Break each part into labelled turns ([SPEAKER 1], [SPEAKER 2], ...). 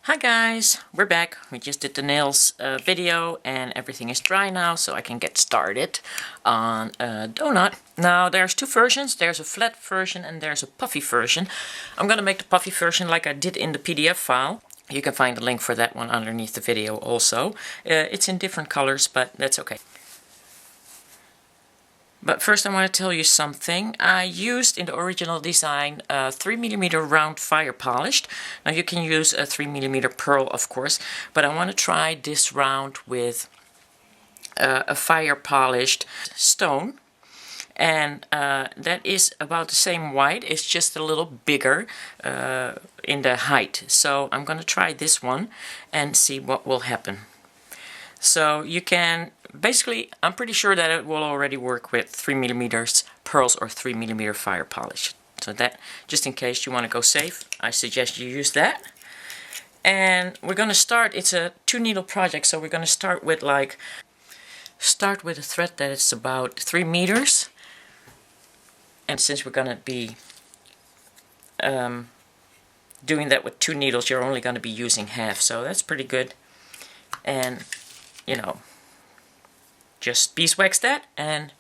[SPEAKER 1] Hi guys, we're back. We just did the nails video and everything is dry now, so I can get started on a donut. Now there's two versions. There's a flat version and there's a puffy version. I'm gonna make the puffy version like I did in the PDF file. You can find the link for that one underneath the video also. It's in different colors, but that's okay. But first I want to tell you something. I used in the original design 3mm round fire polished. Now you can use a 3mm pearl, of course, but I want to try this round with a fire polished stone. And that is about the same weight, it's just a little bigger in the height. So I'm going to try this one and see what will happen. So you can, basically, I'm pretty sure that it will already work with 3mm pearls or 3mm fire polish. So that, just in case you want to go safe, I suggest you use that. And we're going to start, it's a 2-needle project, so we're going to start with a thread that is about 3 meters. And since we're going to be doing that with 2 needles, you're only going to be using half, so that's pretty good. And you know, just beeswax that and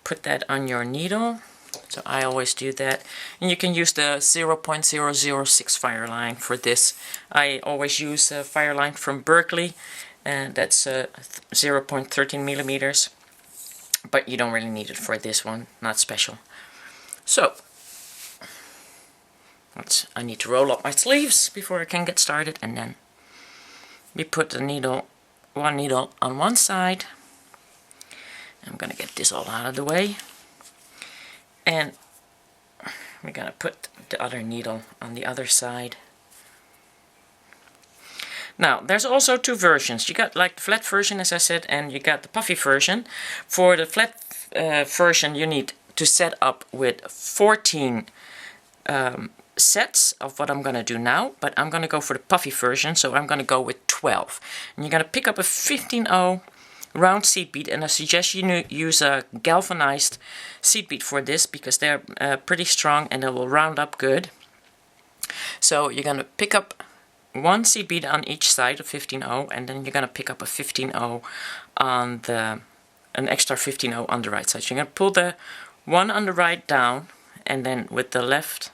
[SPEAKER 1] put that on your needle. So I always do that. And you can use the 0.006 fire line for this. I always use a fire line from Berkeley, and that's 0.13 millimeters. But you don't really need it for this one, not special. So, I need to roll up my sleeves before I can get started, and then we put the needle, one needle on one side. I'm gonna get this all out of the way, and we're gonna put the other needle on the other side. Now there's also two versions. You got like the flat version, as I said, and you got the puffy version. For the flat version you need to set up with 14 sets of what I'm going to do now, but I'm going to go for the puffy version, so I'm going to go with 12. And you're going to pick up a 15-0 round seed bead, and I suggest you use a galvanized seed bead for this, because they're pretty strong and they will round up good. So you're going to pick up one seed bead on each side of 15-0, and then you're going to pick up a 15-0 on an extra 15-0 on the right side. So you're going to pull the one on the right down, and then with the left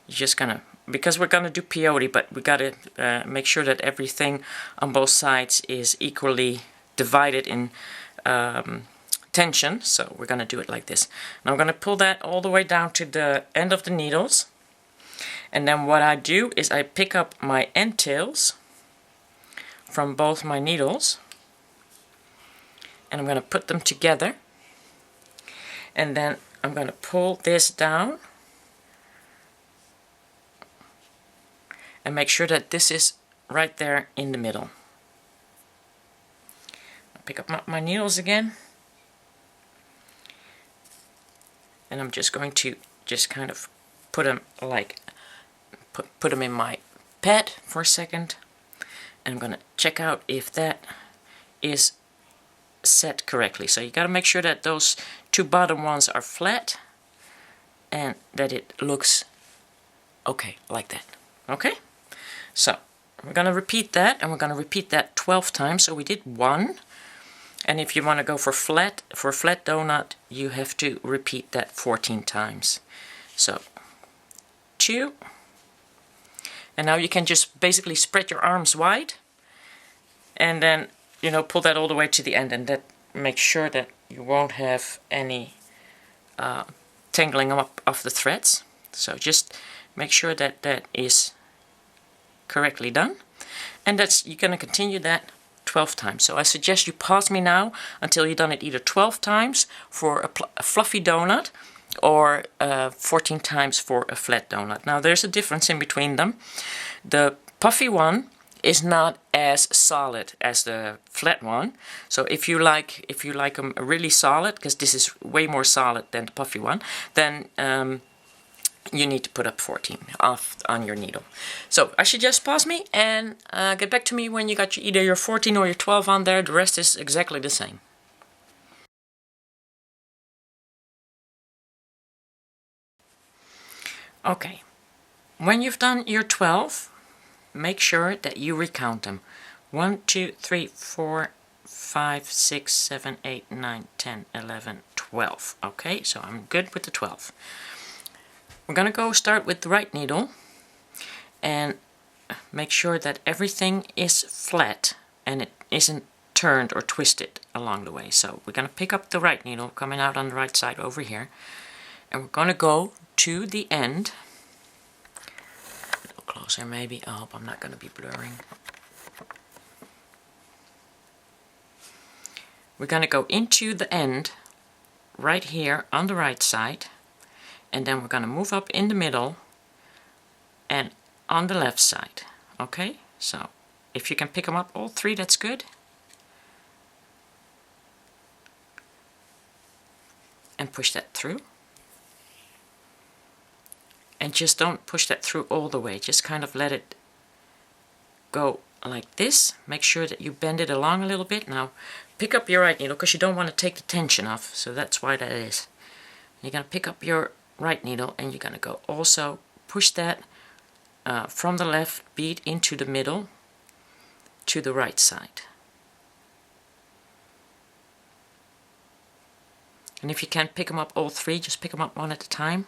[SPEAKER 1] you're just gonna, because we're gonna do peyote, but we gotta make sure that everything on both sides is equally divided in tension. So we're gonna do it like this. Now I'm gonna pull that all the way down to the end of the needles, and then what I do is I pick up my end tails from both my needles, and I'm gonna put them together, and then I'm gonna pull this down and make sure that this is right there in the middle. I'll pick up my needles again, and I'm just going to kind of put them like put them in my pad for a second, and I'm gonna check out if that is set correctly. So you got to make sure that those two bottom ones are flat and that it looks okay like that. Okay? So we're going to repeat that, and we're going to repeat that 12 times. So we did 1, and if you want to go for a flat donut, you have to repeat that 14 times. So 2, and now you can just basically spread your arms wide, and then pull that all the way to the end, and that makes sure that you won't have any tangling up of the threads. So just make sure that that is correctly done, and you're going to continue that 12 times. So I suggest you pause me now until you've done it either 12 times for a fluffy donut or 14 times for a flat donut. Now there's a difference in between them. The puffy one is not as solid as the flat one. So if you like them really solid, because this is way more solid than the puffy one, then you need to put up 14 on your needle. So I suggest pause me and get back to me when you got either your 14 or your 12 on there. The rest is exactly the same. Okay, when you've done your 12, make sure that you recount them. 1, 2, 3, 4, 5, 6, 7, 8, 9, 10, 11, 12. Okay, so I'm good with the 12. We're going to go start with the right needle and make sure that everything is flat and it isn't turned or twisted along the way. So we're going to pick up the right needle coming out on the right side over here, and we're going to go to the end. A little closer maybe. I hope I'm not going to be blurring. We're going to go into the end right here on the right side, and then we're going to move up in the middle and on the left side. Okay, so if you can pick them up all three, that's good. And push that through. And just don't push that through all the way, just kind of let it go like this. Make sure that you bend it along a little bit. Now pick up your right needle, because you don't want to take the tension off, so that's why that is. You're going to pick up your right needle and you're going to go also push that from the left bead into the middle to the right side. And if you can't pick them up all three, just pick them up one at a time.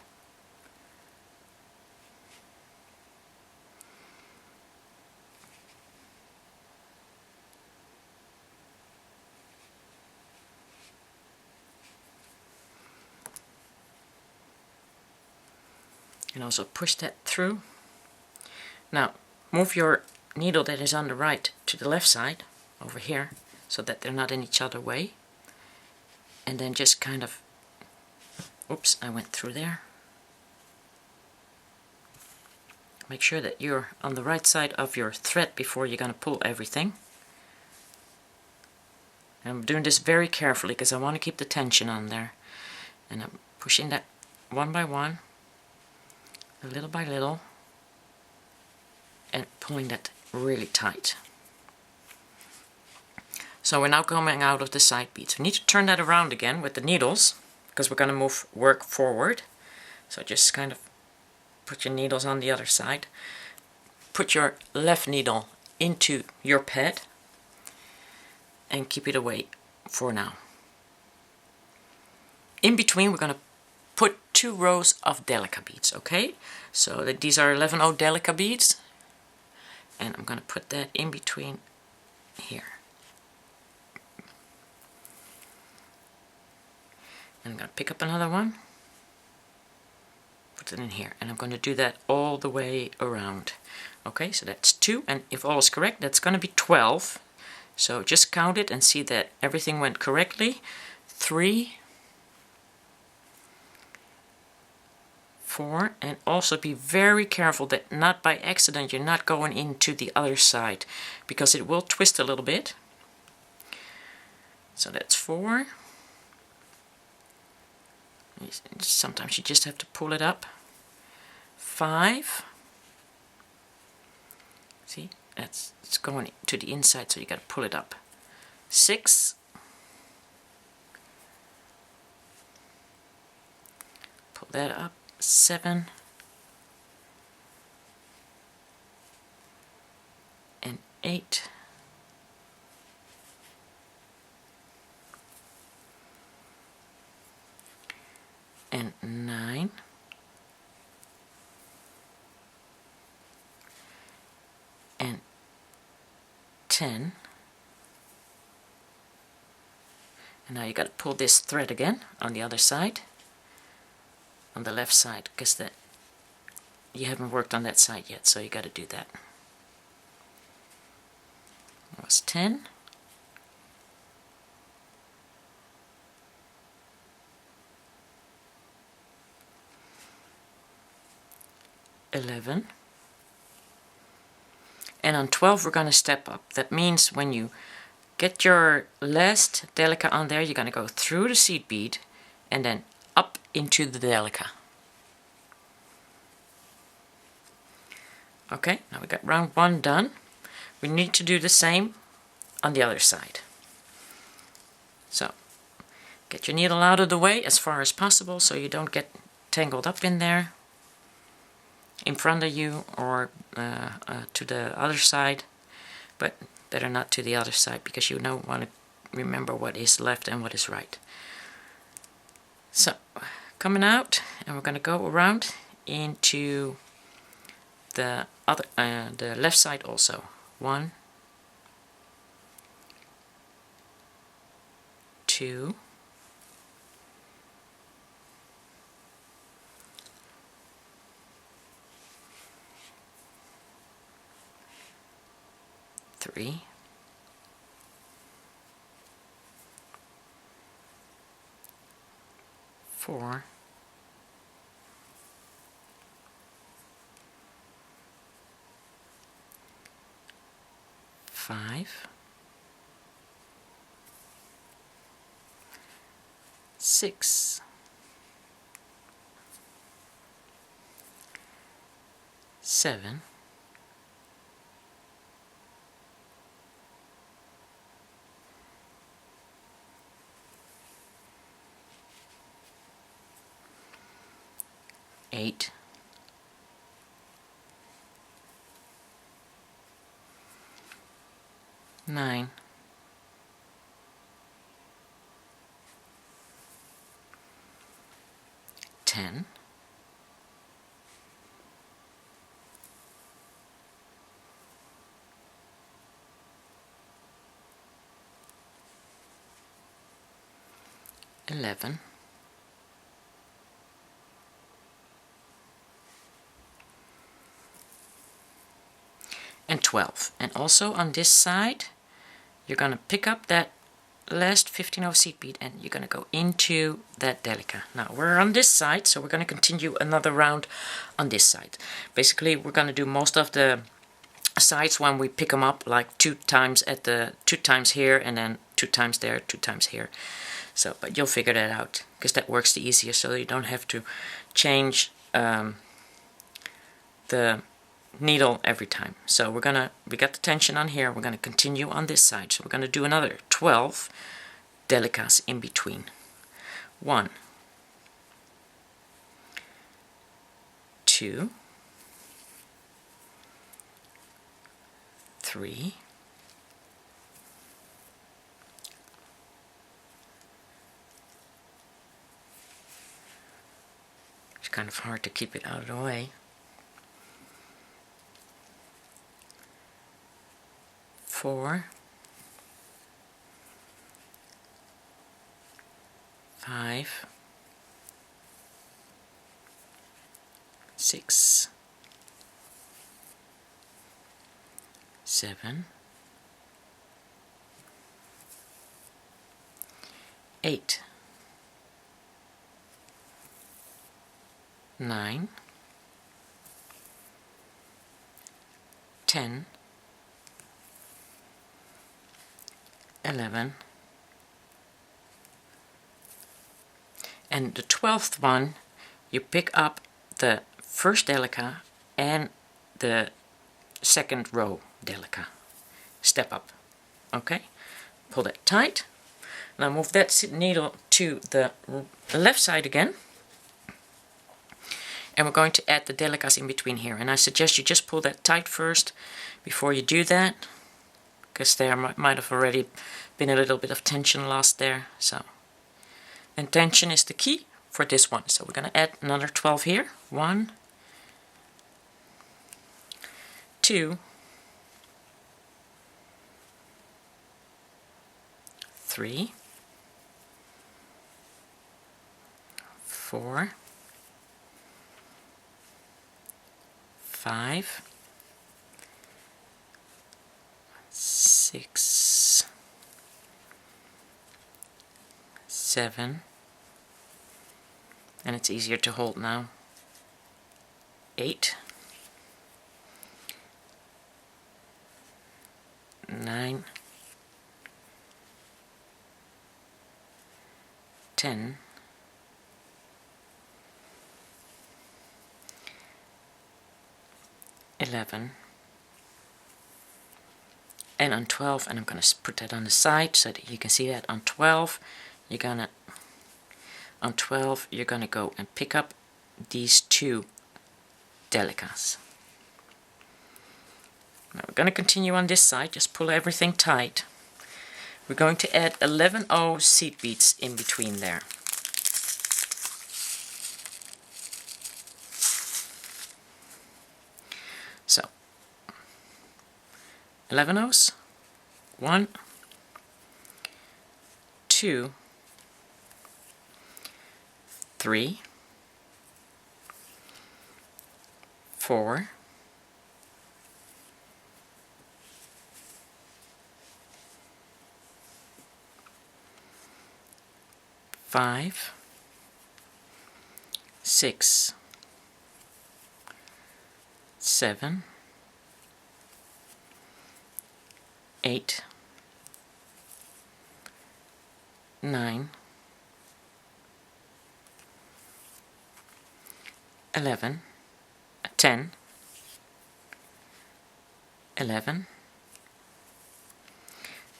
[SPEAKER 1] And also push that through. Now move your needle that is on the right to the left side over here, so that they're not in each other's way. And then just kind of, oops, I went through there. Make sure that you're on the right side of your thread before you're going to pull everything. And I'm doing this very carefully because I want to keep the tension on there. And I'm pushing that one by one, little by little, and pulling that really tight. So we're now coming out of the side beads. We need to turn that around again with the needles, because we're going to move work forward. So just kind of put your needles on the other side. Put your left needle into your pad and keep it away for now. In between we're going to put 2 rows of delica beads, okay? So these are 11/0 delica beads, and I'm going to put that in between here. And I'm going to pick up another one, put it in here, and I'm going to do that all the way around. Okay, so that's 2, and if all is correct, that's going to be 12. So just count it and see that everything went correctly. 3, 4, and also be very careful that not by accident you're not going into the other side, because it will twist a little bit. So that's 4. Sometimes you just have to pull it up. 5. See, it's going to the inside, so you got to pull it up. 6. Pull that up. 7. And 8. And 9. And 10. And now you got to pull this thread again on the other side, on the left side, because that you haven't worked on that side yet, so you got to do that. That was 10. 11. And on 12 we're going to step up. That means when you get your last delica on there, you're going to go through the seed bead and then up into the delica. Okay, now we got round 1 done. We need to do the same on the other side. So get your needle out of the way as far as possible so you don't get tangled up in there. in front of you or to the other side, but better not to the other side because you don't want to remember what is left and what is right. So coming out, and we're going to go around into the other the left side also. 1, 2, 3, 4, 5, 6, 7, 8, 9, 10, 11, and 12. And also on this side, you're going to pick up that last 15 of seed bead and you're going to go into that delica. Now we're on this side, so we're going to continue another round on this side. Basically, we're going to do most of the sides when we pick them up, like 2 times at the 2 times here and then 2 times there, 2 times here. So, but you'll figure that out because that works the easiest, so you don't have to change the needle every time. So we got the tension on here, we're gonna continue on this side. So we're gonna do another 12 delicas in between. 1, 2, 3, 4, it's kind of hard to keep it out of the way. 4, 5, 6, 7, 8, 9, 10, 11, and the 12th one, you pick up the first delica and the second row delica. Step up, okay? Pull that tight. Now move that needle to the left side again, and we're going to add the delicas in between here. And I suggest you just pull that tight first before you do that, because there might have already been a little bit of tension lost there. So, and tension is the key for this one. So we're going to add another 12 here. 1, 2, 3, 4, 5, 6, 7, and it's easier to hold now. 8, 9, 10, 11, and on 12, and I'm going to put that on the side so that you can see that on 12 you're gonna go and pick up these 2 delicas. Now we're going to continue on this side, just pull everything tight. We're going to add 11/0 seed beads in between there. So 11/0s, 1, 2, 3, 4, 5, 6, 7, 8, 9, 11, 10, 11,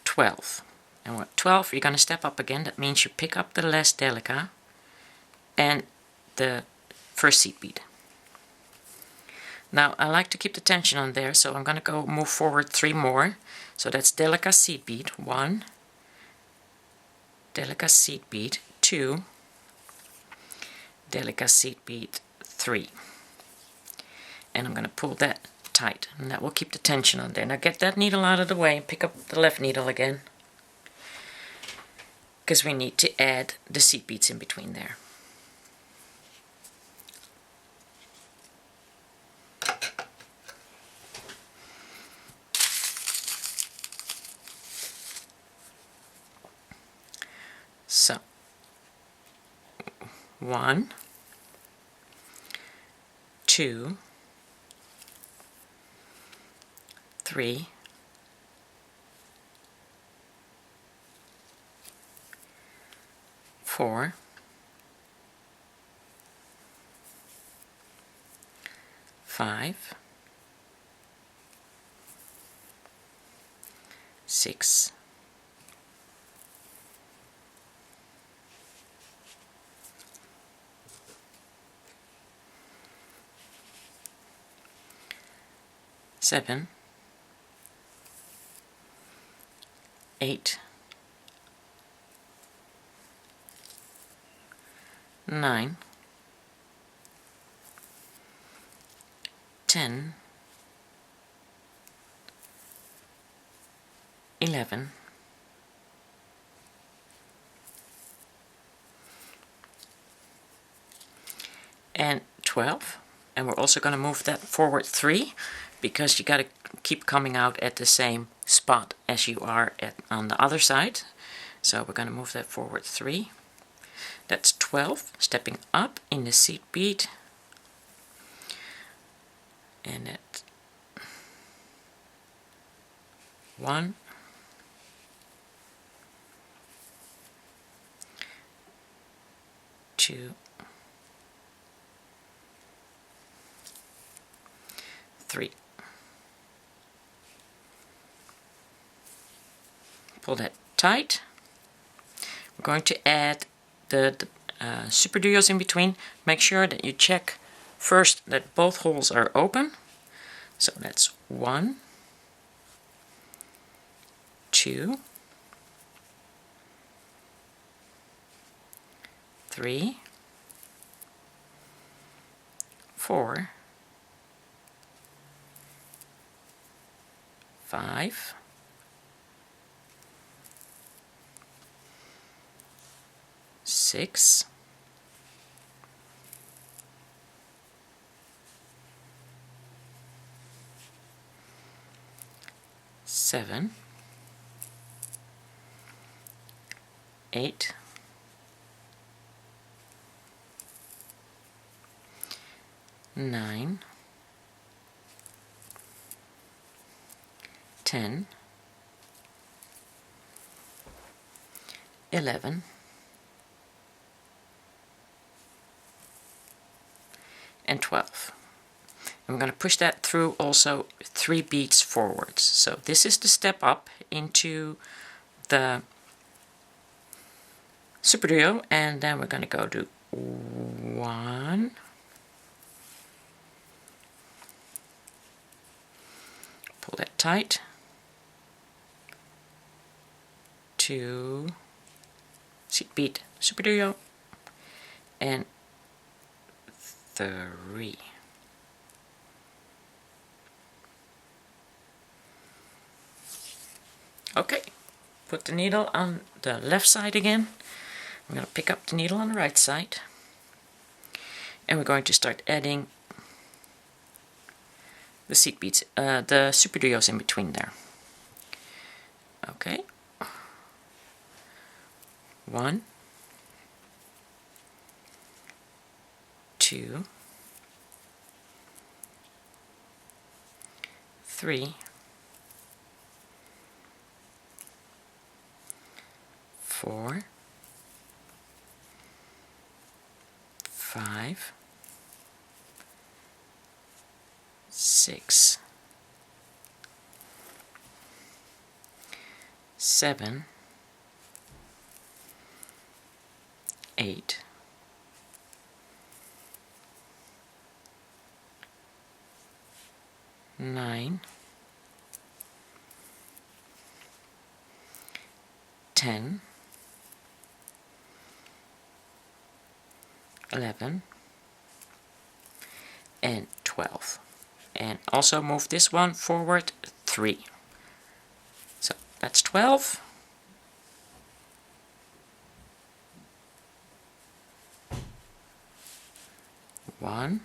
[SPEAKER 1] 12. And what 12, you're going to step up again. That means you pick up the last delica and the first seed bead. Now I like to keep the tension on there, so I'm going to go move forward 3 more. So that's delica seed bead 1, delica seed bead 2, delica seed bead 3. And I'm going to pull that tight, and that will keep the tension on there. Now get that needle out of the way and pick up the left needle again, because we need to add the seed beads in between there. So 1, 2, 3, 4, 5, 6, 7, 8, 9, 10, 11, 12. And we're also going to move that forward 3, because you got to keep coming out at the same spot as you are on the other side. So we're going to move that forward 3. That's 12, stepping up in the seed bead. And at 1, 2, 3. Pull that tight. We're going to add the super duos in between. Make sure that you check first that both holes are open. So that's 1, 2, 3, 4, 5, 6, 7, 8, 9, 10, 11, and 12. I'm going to push that through also 3 beads forwards. So this is the step up into the super duo, and then we're going to go to 1, pull that tight. 2, seed bead, super duo, and 3. Okay, put the needle on the left side again. I'm going to pick up the needle on the right side, and we're going to start adding the seed beads, the super duos in between there. Okay, 1, 2, 3, 4, 5, 6, 7, 8, 9, 10, 11, and 12. And also move this one forward 3. So that's 12. One,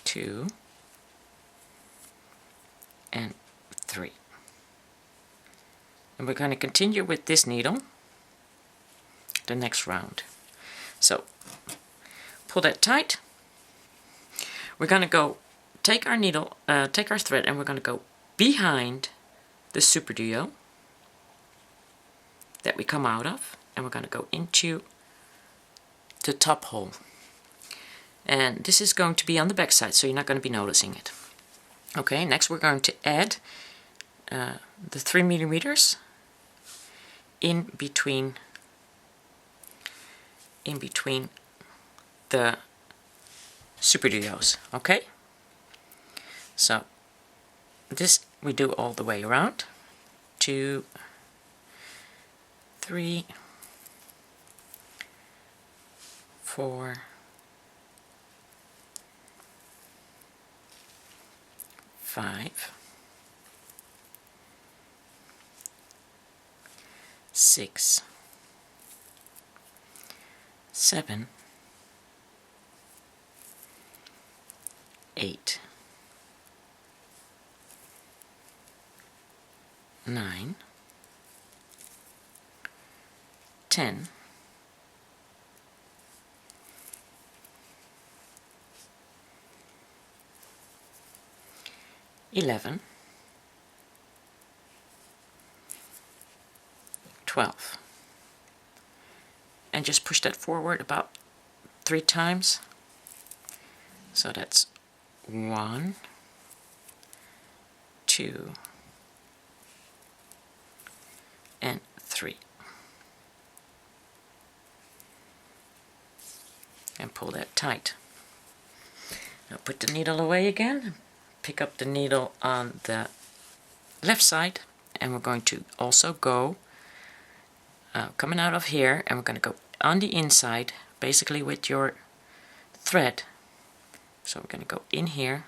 [SPEAKER 1] 2, and 3. And we're going to continue with this needle the next round. So pull that tight. We're going to go take our needle, take our thread, and we're going to go behind the super duo that we come out of, and we're going to go into the top hole. And this is going to be on the back side, so you're not going to be noticing it. Okay, next we're going to add the 3 millimeters in between the super duos. Okay, so this we do all the way around. 2, 3, 4, 5, 6, 7, 8, 9, 10, 11, 12. And just push that forward about 3 times. So that's 1, 2, and 3. And pull that tight. Now put the needle away again. Pick up the needle on the left side, and we're going to also go coming out of here, and we're going to go on the inside, basically with your thread. So we're going to go in here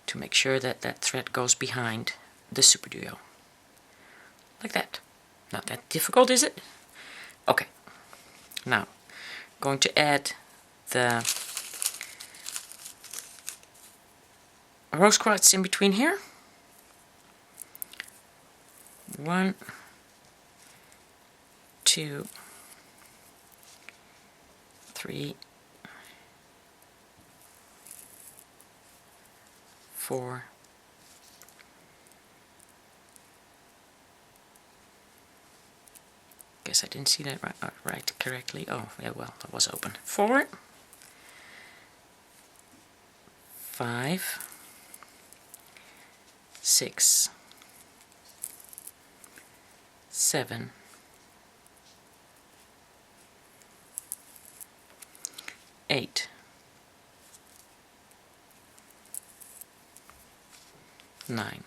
[SPEAKER 1] to make sure that that thread goes behind the super duo. Like that. Not that difficult, is it? Okay. Now, going to add the rose quartz in between here. 1, 2, 3, 4, 'Guess I didn't see that right correctly. Oh, yeah, well, that was open. 4, 5, 6, 7, 8, 9,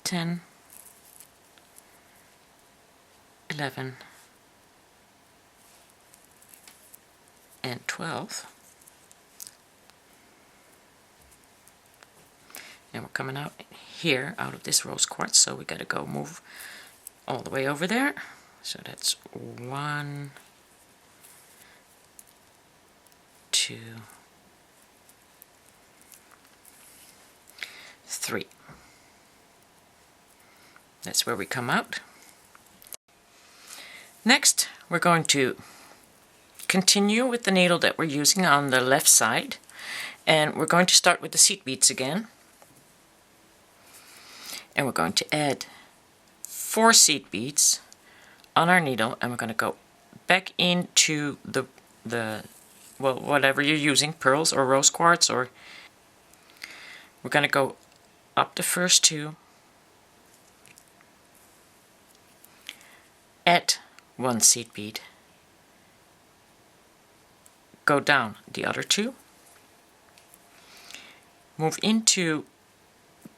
[SPEAKER 1] 10, 11, and 12. And we're coming out here, out of this rose quartz, so we got to go move all the way over there. So that's 1, 2, 3. That's where we come out. Next, we're going to continue with the needle that we're using on the left side, and we're going to start with the seed beads again. And we're going to add 4 seed beads on our needle, and we're going to go back into the well, whatever you're using, pearls or rose quartz, or we're going to go up the first 2, add 1 seed bead, go down the other 2, move into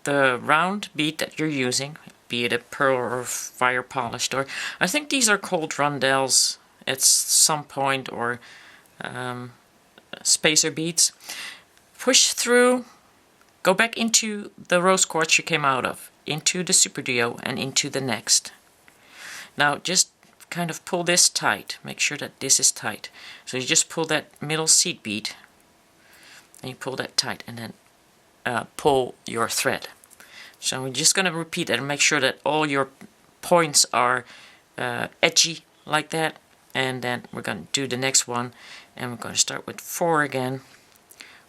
[SPEAKER 1] the round bead that you're using, be it a pearl or fire polished, or I think these are called rondelles at some point, or spacer beads. Push through, go back into the rose quartz you came out of, into the super duo, and into the next. Now just kind of pull this tight, make sure that this is tight. So you just pull that middle seed bead, and you pull that tight, and then pull your thread. So we're just going to repeat that and make sure that all your points are edgy like that. And then we're going to do the next one, and we're going to start with 4 again.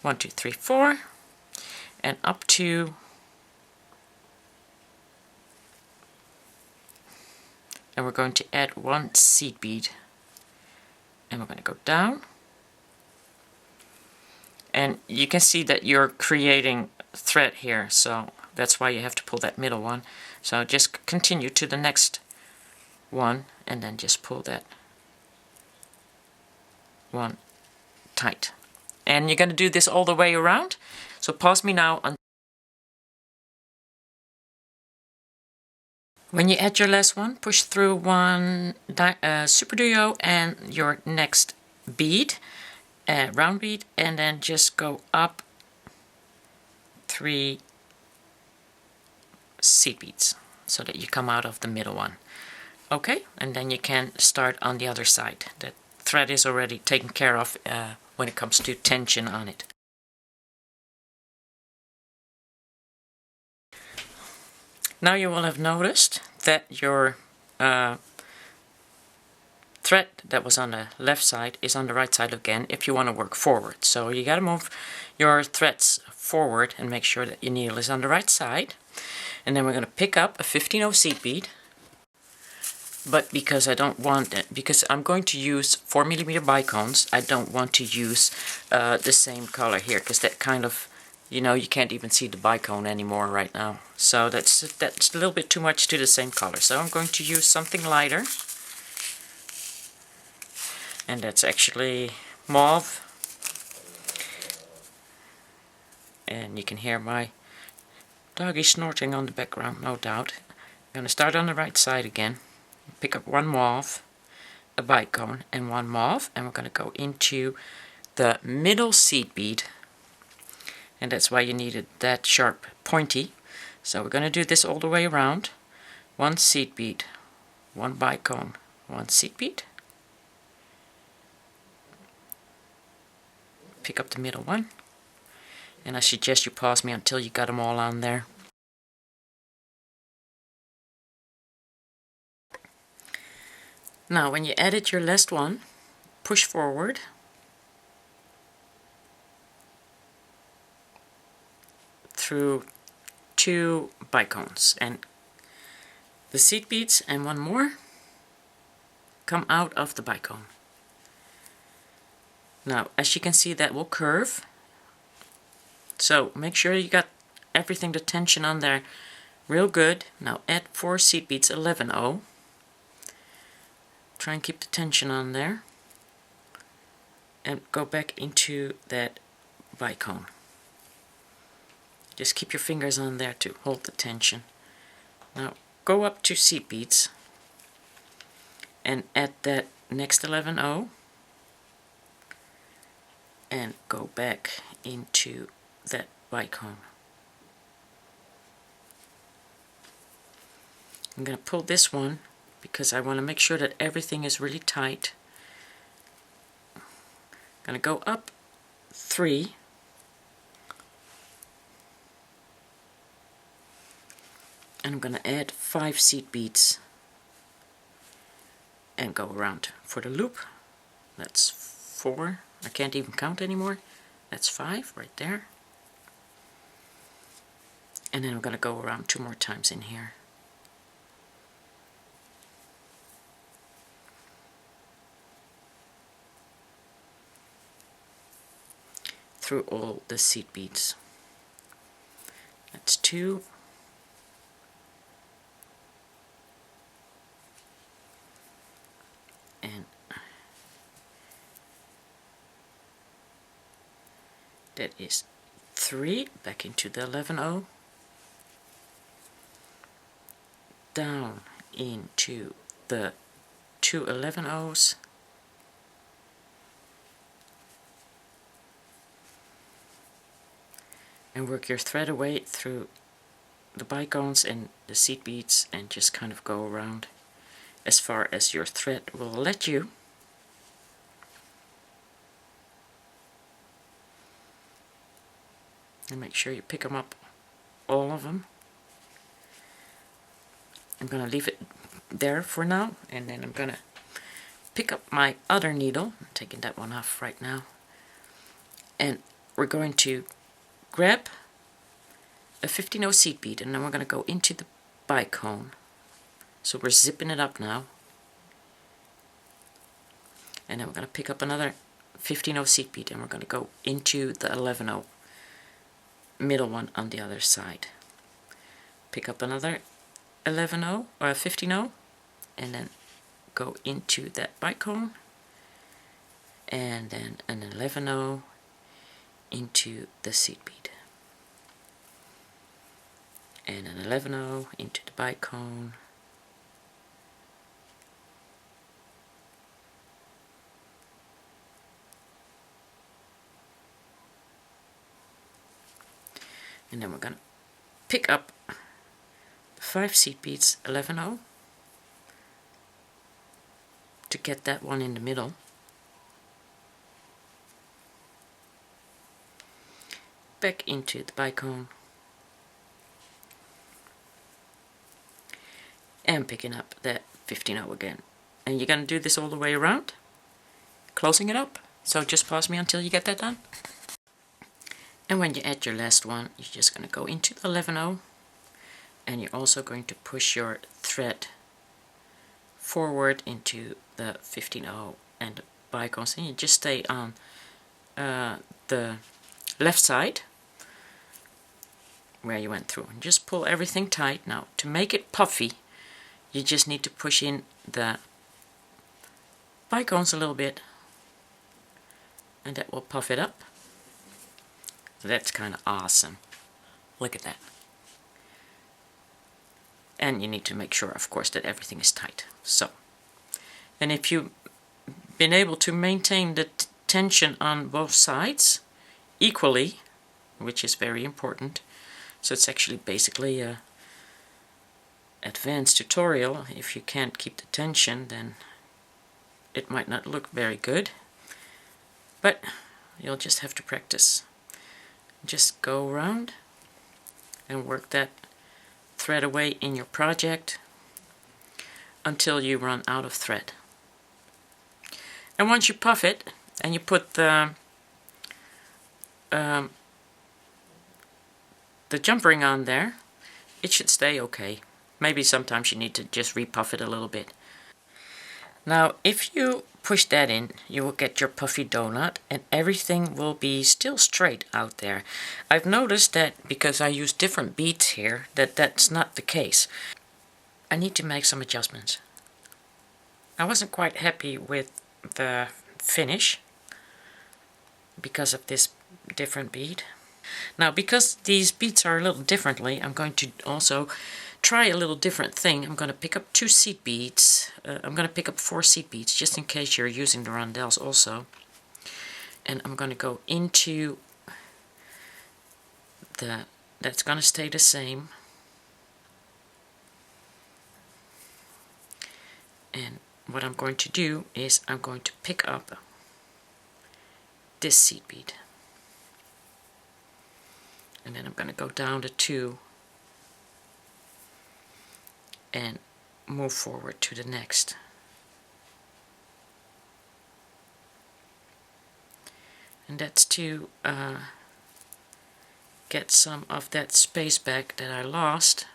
[SPEAKER 1] 1, 2, 3, 4, and up to and we're going to add 1 seed bead, and we're going to go down, and you can see that you're creating thread here, so that's why you have to pull that middle one. So just continue to the next one, and then just pull that one tight. And you're going to do this all the way around. So pause me now. When you add your last one, push through 1 super duo and your next bead, round bead, and then just go up 3 seed beads so that you come out of the middle one. Okay, and then you can start on the other side. The thread is already taken care of when it comes to tension on it. Now you will have noticed that your thread that was on the left side is on the right side again if you want to work forward. So you got to move your threads forward and make sure that your needle is on the right side. And then we're going to pick up a 15-0 seed bead. But because I don't want it, because I'm going to use 4mm bicones, I don't want to use the same color here, because that kind of, you know, you can't even see the bicone anymore right now. So that's a little bit too much to the same color. So I'm going to use something lighter. And that's actually mauve. And you can hear my doggy snorting on the background, no doubt. I'm going to start on the right side again. Pick up 1 mauve, a bicone, and 1 mauve, and we're going to go into the middle seed bead, and that's why you needed that sharp pointy. So we're going to do this all the way around. 1 seed bead, 1 bicone, 1 seed bead, pick up the middle one, and I suggest you pause me until you got them all on there. Now when you added your last one, push forward through 2 bicones, and the seed beads and 1 more come out of the bicone. Now as you can see, that will curve, so make sure you got everything, the tension on there Real good. Now add 4 seed beads 11-0. Try and keep the tension on there. And go back into that bicone. Just keep your fingers on there to hold the tension. Now go up to seed beads and add that next 11-0 and go back into that bicone. I'm going to pull this one because I want to make sure that everything is really tight. I'm going to go up 3 and I'm going to add 5 seed beads and go around for the loop. That's 4. I can't even count anymore. That's 5 right there. And then I'm going to go around 2 more times in here. Through all the seed beads. That's 2. And that is 3. Back into the 11-0. Down into the 2 11-0s. And work your thread away through the bicones and the seed beads and just kind of go around as far as your thread will let you. And make sure you pick them up, all of them. I'm going to leave it there for now, and then I'm going to pick up my other needle. I'm taking that one off right now. And we're going to grab a 15-0 seed bead, and then we're going to go into the bicone. So we're zipping it up now. And then we're going to pick up another 15-0 seed bead, and we're going to go into the 11-0 middle one on the other side. Pick up another 11-0 or 15-0, and then go into that bicone, and then an 11-0 into the seed bead, and an 11-0 into the bicone, and then we're going to pick up 5 seed beads 11-0 to get that one in the middle. Back into the bicone and picking up that 15-0 again. And you're going to do this all the way around, closing it up. So just pause me until you get that done. And when you add your last one, you're just going to go into the 11-0, and you're also going to push your thread forward into the 15-0 and the bicones, and you just stay on the left side where you went through, and just pull everything tight. Now to make it puffy, you just need to push in the bicones a little bit, and that will puff it up. So that's kind of awesome. Look at that. And you need to make sure, of course, that everything is tight. So, and if you've been able to maintain the tension on both sides equally, which is very important, so it's actually basically a advanced tutorial. If you can't keep the tension, then it might not look very good, but you'll just have to practice. Just go around and work that thread away in your project until you run out of thread. And once you puff it and you put the jump ring on there, it should stay okay. Maybe sometimes you need to just repuff it a little bit. Now if you push that in, you will get your puffy donut, and everything will be still straight out there. I've noticed that because I use different beads here, that's not the case. I need to make some adjustments. I wasn't quite happy with the finish because of this different bead. Now, because these beads are a little differently, I'm going to also try a little different thing. I'm going to pick up 2 seed beads. I'm going to pick up 4 seed beads just in case you're using the rondelles also. And I'm going to go into that's going to stay the same. And what I'm going to do is I'm going to pick up this seed bead. And then I'm going to go down to 2 and move forward to the next. And that's to get some of that space back that I lost.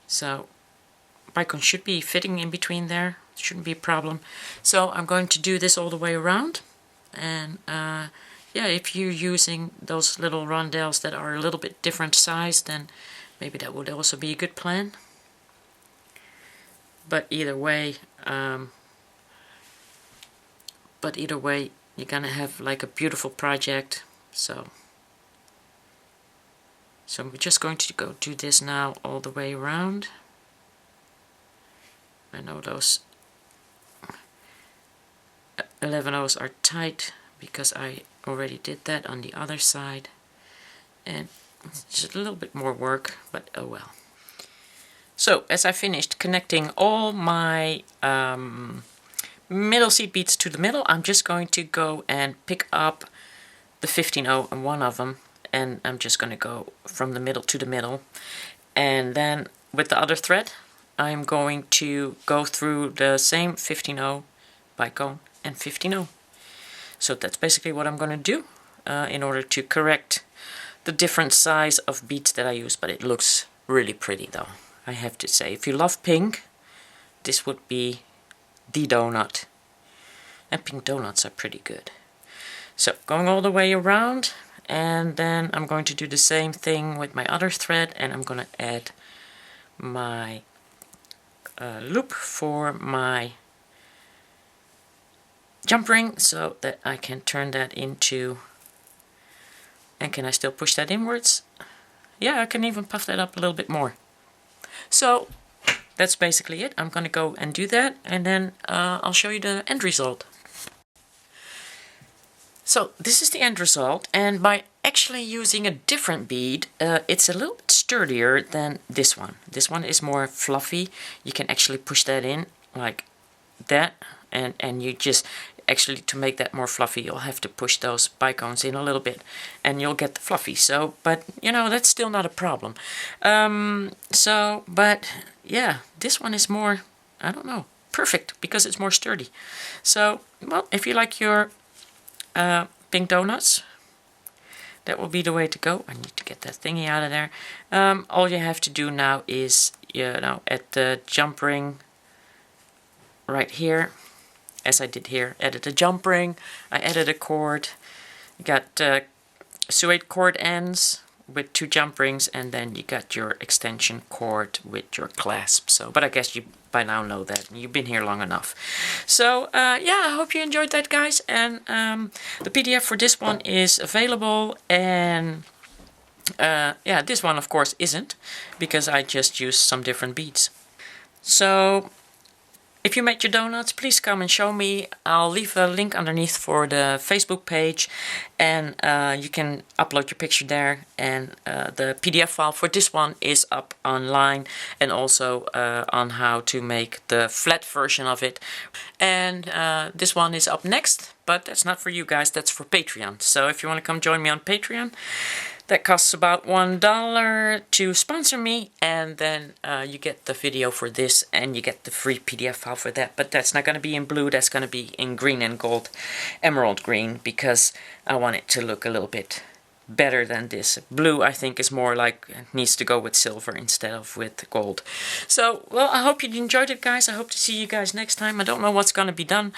[SPEAKER 1] So bicone should be fitting in between there, shouldn't be a problem. So I'm going to do this all the way around, and yeah, if you're using those little rondelles that are a little bit different size, then maybe that would also be a good plan. But either way, you're gonna have like a beautiful project. So I'm just going to go do this now all the way around. I know those 11 O's are tight because I already did that on the other side, and it's just a little bit more work, but oh well. So as I finished connecting all my middle seed beads to the middle, I'm just going to go and pick up the 15-0 and one of them, and I'm just going to go from the middle to the middle, and then with the other thread I'm going to go through the same 15-0 bicone and 15-0. So that's basically what I'm going to do in order to correct the different size of beads that I use, but it looks really pretty though, I have to say. If you love pink, this would be the donut, and pink donuts are pretty good. So going all the way around, and then I'm going to do the same thing with my other thread, and I'm going to add my loop for my jump ring so that I can turn that into, and can I still push that inwards? Yeah, I can even puff that up a little bit more. So that's basically it. I'm going to go and do that, and then I'll show you the end result. So this is the end result, and by actually using a different bead, it's a little bit sturdier than this one. This one is more fluffy. You can actually push that in like that, and you just actually, to make that more fluffy, you'll have to push those bicones in a little bit and you'll get the fluffy. So, but you know, that's still not a problem. But yeah, this one is more, I don't know, perfect because it's more sturdy. So, well, if you like your pink donuts, that will be the way to go. I need to get that thingy out of there. All you have to do now is, you know, at the jump ring right here, as I did here, added a jump ring, I added a cord, got suede cord ends with 2 jump rings, and then you got your extension cord with your clasp. So, but I guess you by now know that, you've been here long enough. So yeah, I hope you enjoyed that, guys, and the PDF for this one is available, and yeah, this one of course isn't, because I just used some different beads. So if you made your donuts, please come and show me. I'll leave a link underneath for the Facebook page, and you can upload your picture there, and the PDF file for this one is up online, and also on how to make the flat version of it. And this one is up next, but that's not for you guys, that's for Patreon. So if you want to come join me on Patreon, that costs about $1 to sponsor me, and then you get the video for this, and you get the free PDF file for that. But that's not going to be in blue, that's going to be in green and gold, emerald green, because I want it to look a little bit better than this. Blue, I think, is more like needs to go with silver instead of with gold. So, well, I hope you enjoyed it, guys. I hope to see you guys next time. I don't know what's gonna be done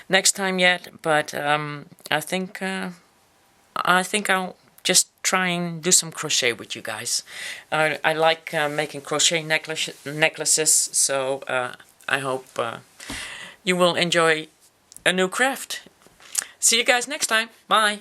[SPEAKER 1] next time yet, but I think I'll just try and do some crochet with you guys. I like making crochet necklaces, so I hope you will enjoy a new craft. See you guys next time. Bye.